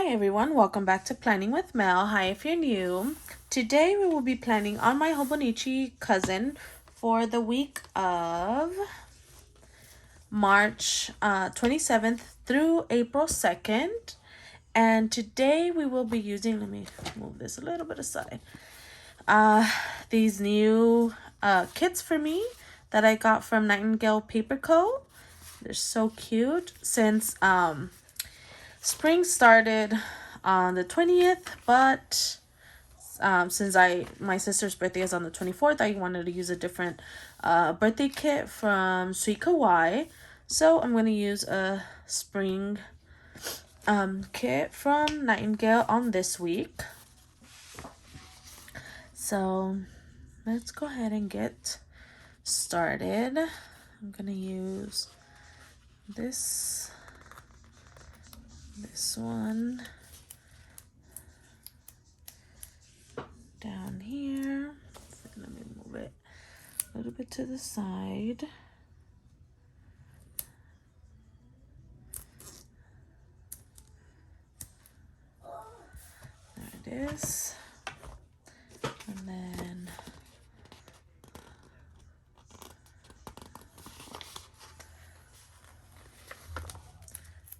Hi everyone, welcome back to Planning with Mel. Hi if you're new. Today we will be planning on my Hobonichi cousin for the week of March 27th through April 2nd. And today we will be using, let me move this a little bit aside, these new kits for me that I got from Nightingale Paper Co. They're so cute. Since spring started on the 20th, but since my sister's birthday is on the 24th, I wanted to use a different birthday kit from Sweet Kawaii. So I'm going to use a spring kit from Nightingale on this week. So let's go ahead and get started. I'm going to use this one down here. So let me move it a little bit to the side. There it is. And then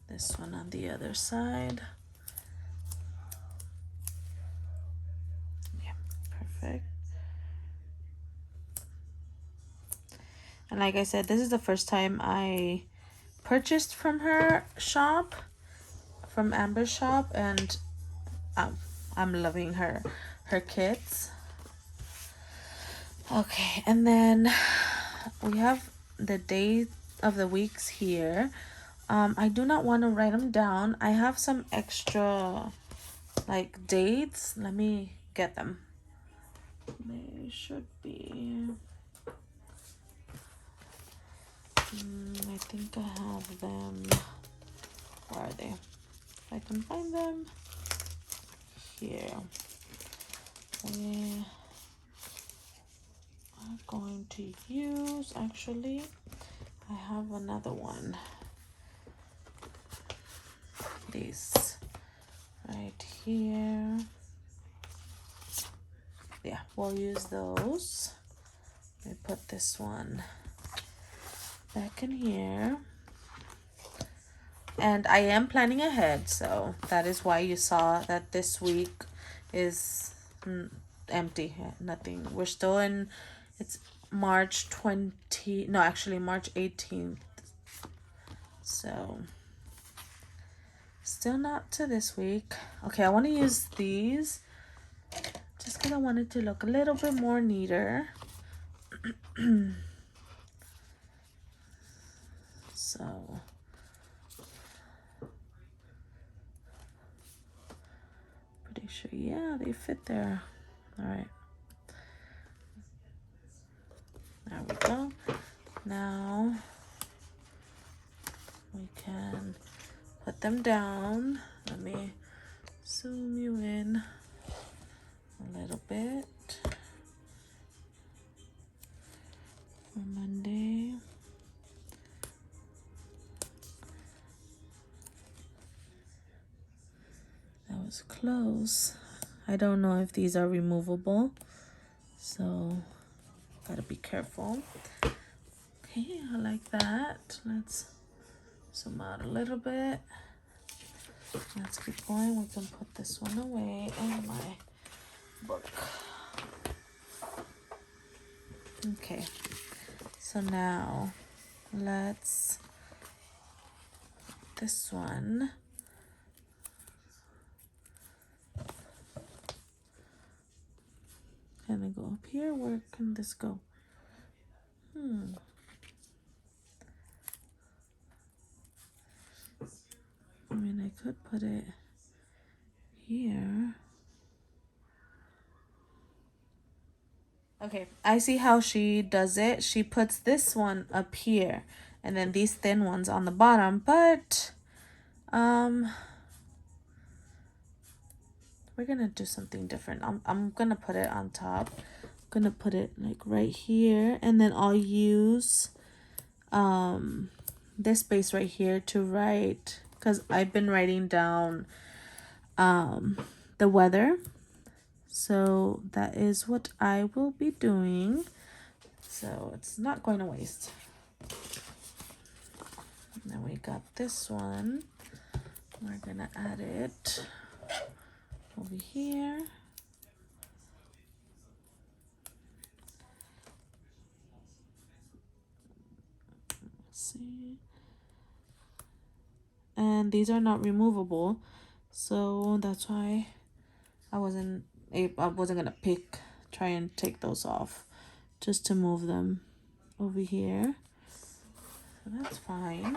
this one on the other side. Yeah, perfect. And like I said, this is the first time I purchased from her shop, from Amber's shop, and I'm loving her kits. Okay, and then we have the day of the weeks here. I do not want to write them down. I have some extra like dates. Let me get them. They should be. I think I have them. Where are they? If I can find them. Here. We are going to use, actually, I have another one. These right here. Yeah, we'll use those. Let me put this one back in here. And I am planning ahead, so that is why you saw that this week is empty. Nothing. We're still in, it's March 20, no, actually March 18th. So still not to this week. Okay, I want to use these just because I want it to look a little bit more neater. So pretty sure, yeah, they fit there. All right, there we go. Now we can put them down. Let me zoom you in a little bit for Monday. That was close. I don't know if these are removable, so gotta be careful. Okay, I like that. Let's zoom out a little bit. Let's keep going. We can put this one away in my book. Okay, so now let's put this one. Can I go up here? Where can this go? I mean, I could put it here. Okay, I see how she does it. She puts this one up here and then these thin ones on the bottom, but we're gonna do something different. I'm gonna put it on top. I'm gonna put it like right here, and then I'll use this space right here to write, because I've been writing down the weather. So that is what I will be doing. So it's not going to waste. And then we got this one. We're gonna add it over here. Let's see. And these are not removable, so that's why I wasn't gonna try and take those off, just to move them over here. So that's fine.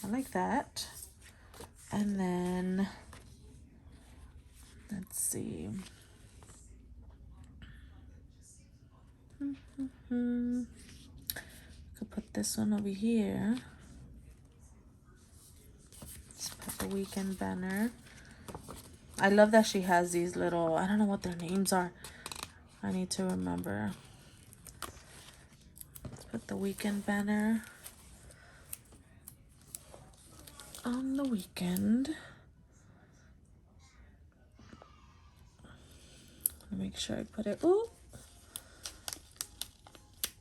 I like that. And then let's see. Could put this one over here. Let's put the weekend banner. I love that she has these little, I don't know what their names are. I need to remember. Let's put the weekend banner on the weekend. Make sure I put it. Ooh.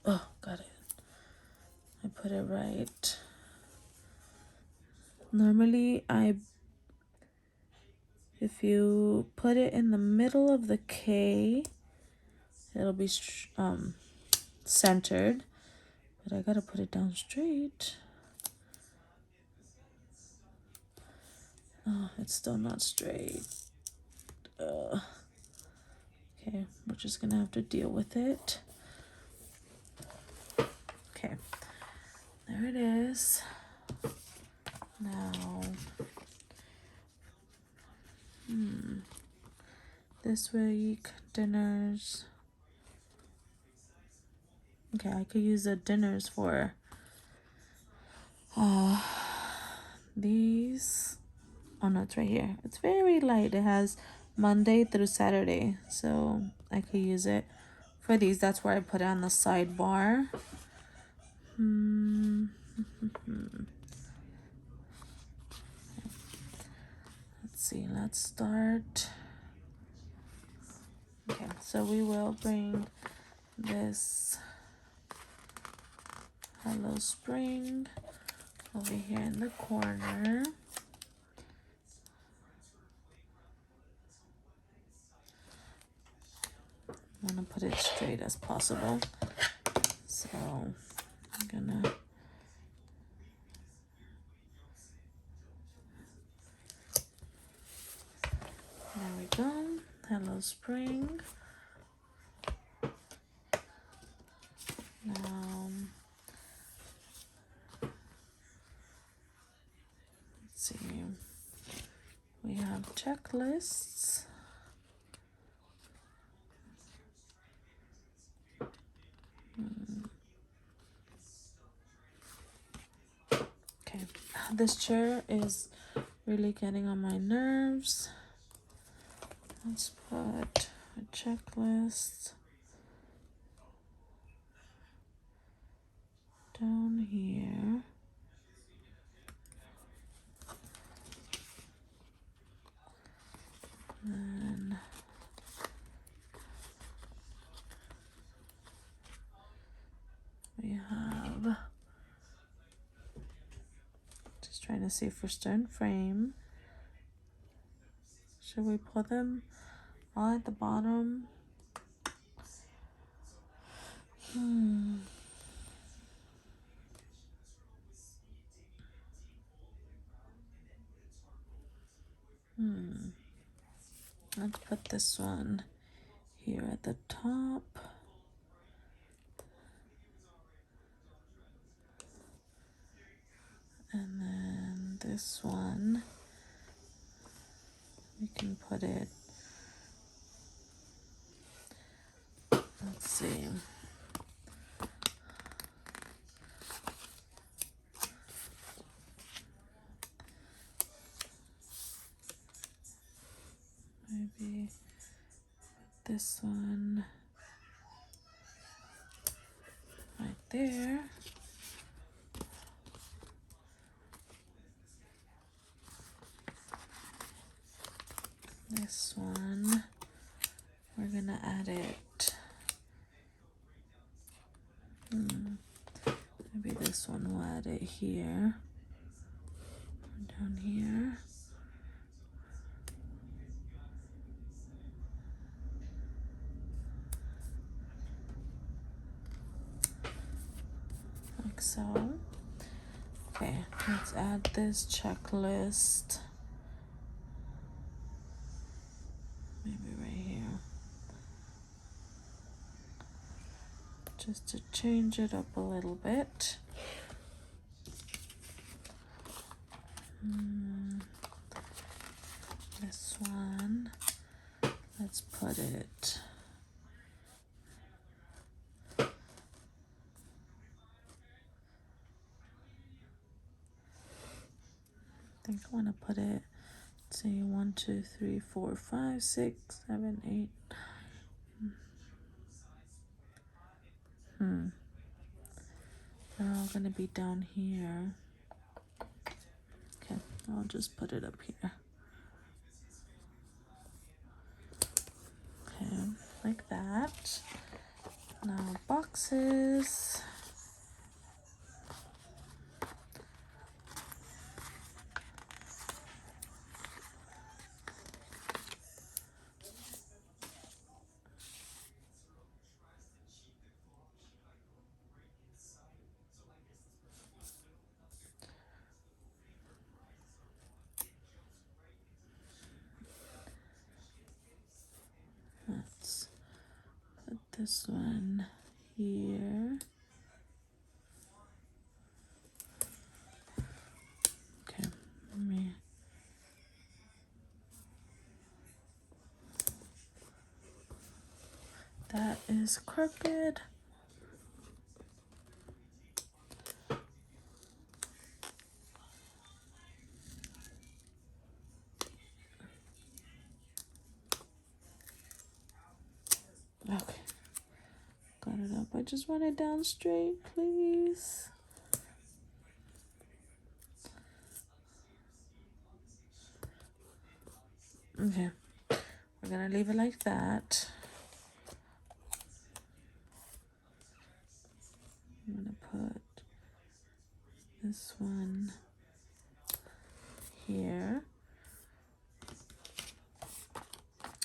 Oh, got it. I put it right. Normally, if you put it in the middle of the K, it'll be centered. But I gotta put it down straight. Oh, it's still not straight. Okay, we're just gonna have to deal with it. Okay, there it is. Now, this week, dinners. Okay, I could use the dinners for these. Oh no, it's right here. It's very light. It has Monday through Saturday, so I could use it for these. That's where I put it on the sidebar. Let's see, let's start. Okay, so we will bring this Hello Spring over here in the corner. I want to put it straight as possible. So I'm gonna there we go. Hello Spring. Now let's see. We have checklists. Okay, this chair is really getting on my nerves. Let's put a checklist down here. Then we have, just trying to see for stern frame. Should we put them all at the bottom? Let's put this one here at the top. And then this one, we can put it, let's see. Maybe put this one right there. This one, we're gonna add it. Maybe this one will add it here. Down here. Like so. Okay, let's add this checklist. Maybe right here. Just to change it up a little bit. This one, let's put it. I think I want to put it, say 1, 2, 3, 4, 5, 6, 7, 8. They're all gonna be down here. Okay, I'll just put it up here. Okay, like that. Now boxes. Let's put this one here. Okay, let me. That is crooked. Okay, got it up. I just want it down straight, please. Okay, we're gonna leave it like that. I'm gonna put this one here.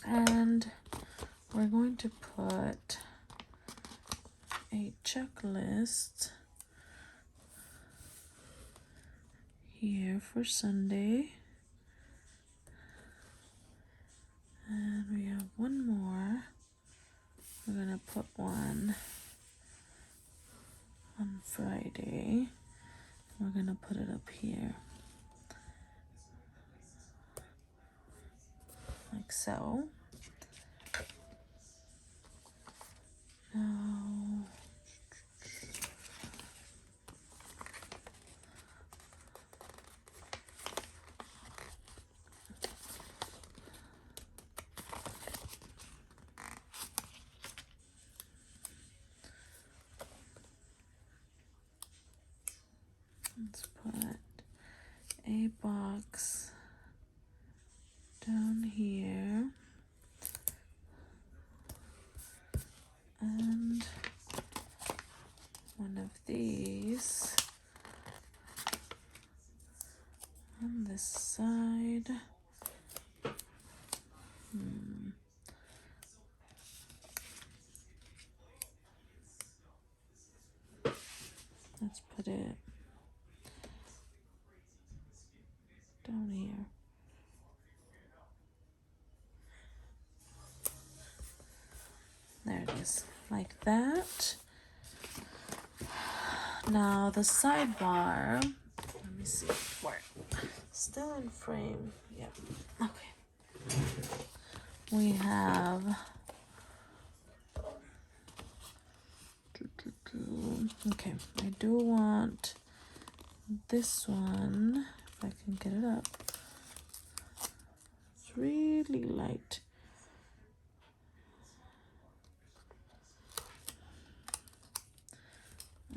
And we're going to put a checklist here for Sunday. And we have one more. We're gonna put one on Friday. We're gonna put it up here. Like so. Now, let's put a box down here. And one of these on this side. Let's put it down here. There it is, like that. Now the sidebar, let me see, where, still in frame, yep, okay. We have, okay, I do want this one, if I can get it up. It's really light.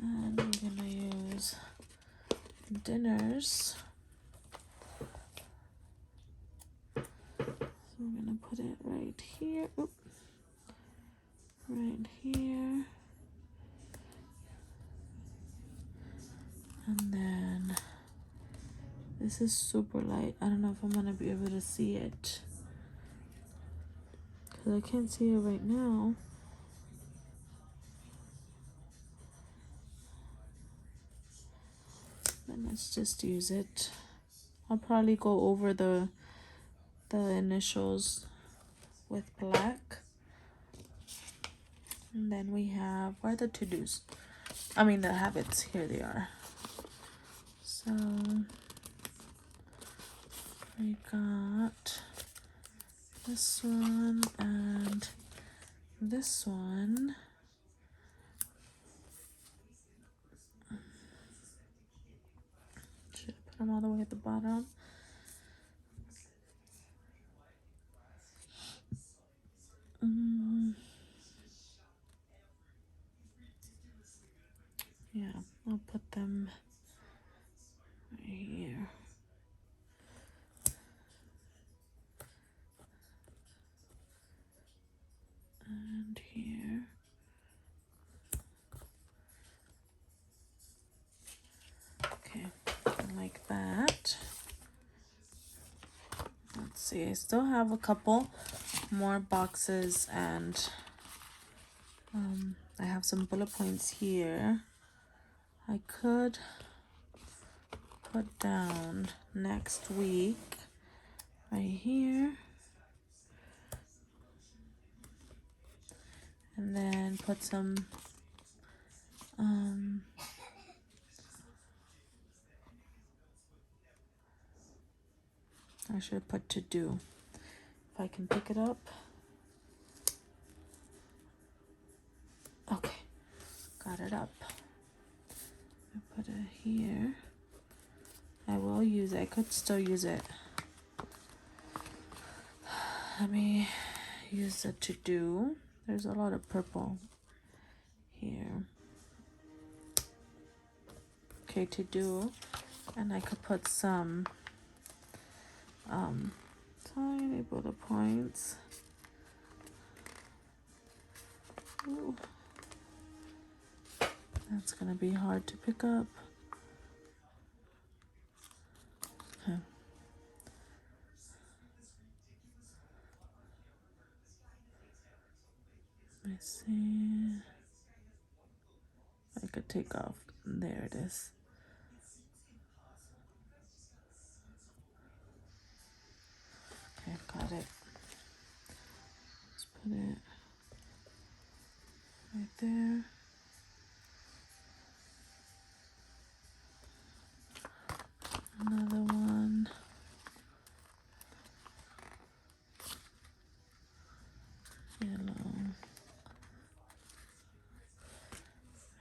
And we're gonna use dinners. So we're gonna put it right here. Oop. Right here. And then this is super light. I don't know if I'm gonna be able to see it, because I can't see it right now. Then let's just use it. I'll probably go over the initials with black. And then we have, where are the to-dos? I mean the habits, here they are. So we got this one and this one. Should I put them all the way at the bottom? Yeah, I'll put them right here. And here. Okay, like that. Let's see, I still have a couple more boxes, and I have some bullet points here. I could put down next week right here, and then put some I should put to do, if I can pick it up. Okay, got it up. I put it here. I will use it. I could still use it. Let me use the to do. There's a lot of purple here. Okay, to do. And I could put some tiny bullet points. Ooh. That's gonna be hard to pick up. Okay. I see. I could take off. There it is. Okay, got it. Let's put it right there. Another one. Yellow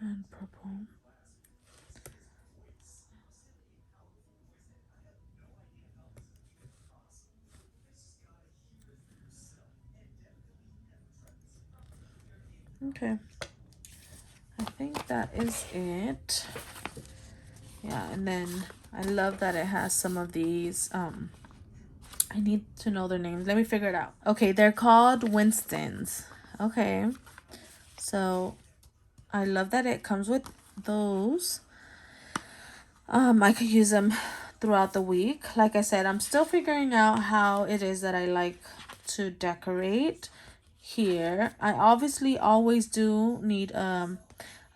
and purple. Okay, I think that is it. Yeah, and then I love that it has some of these. I need to know their names. Let me figure it out. Okay, they're called Winston's. Okay, so I love that it comes with those. I could use them throughout the week. Like I said, I'm still figuring out how it is that I like to decorate here. I obviously always do need a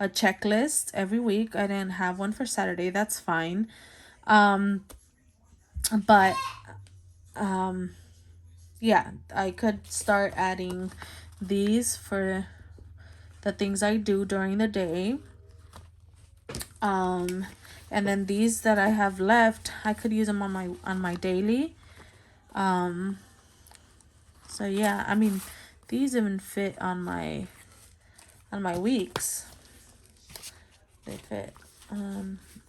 checklist every week. I didn't have one for Saturday. That's fine. But yeah, I could start adding these for the things I do during the day. And then these that I have left, I could use them on my daily. So yeah, I mean, these even fit on my weeks. They fit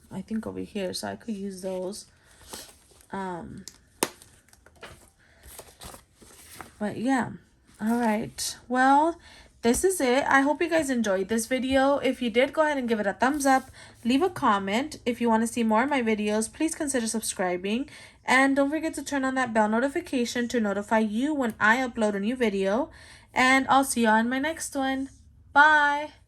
I think over here, so I could use those. But yeah, all right, well, this is it. I hope you guys enjoyed this video. If you did, go ahead and give it a thumbs up. Leave a comment. If you want to see more of my videos, please consider subscribing. And don't forget to turn on that bell notification to notify you when I upload a new video. And I'll see you on my next one. Bye!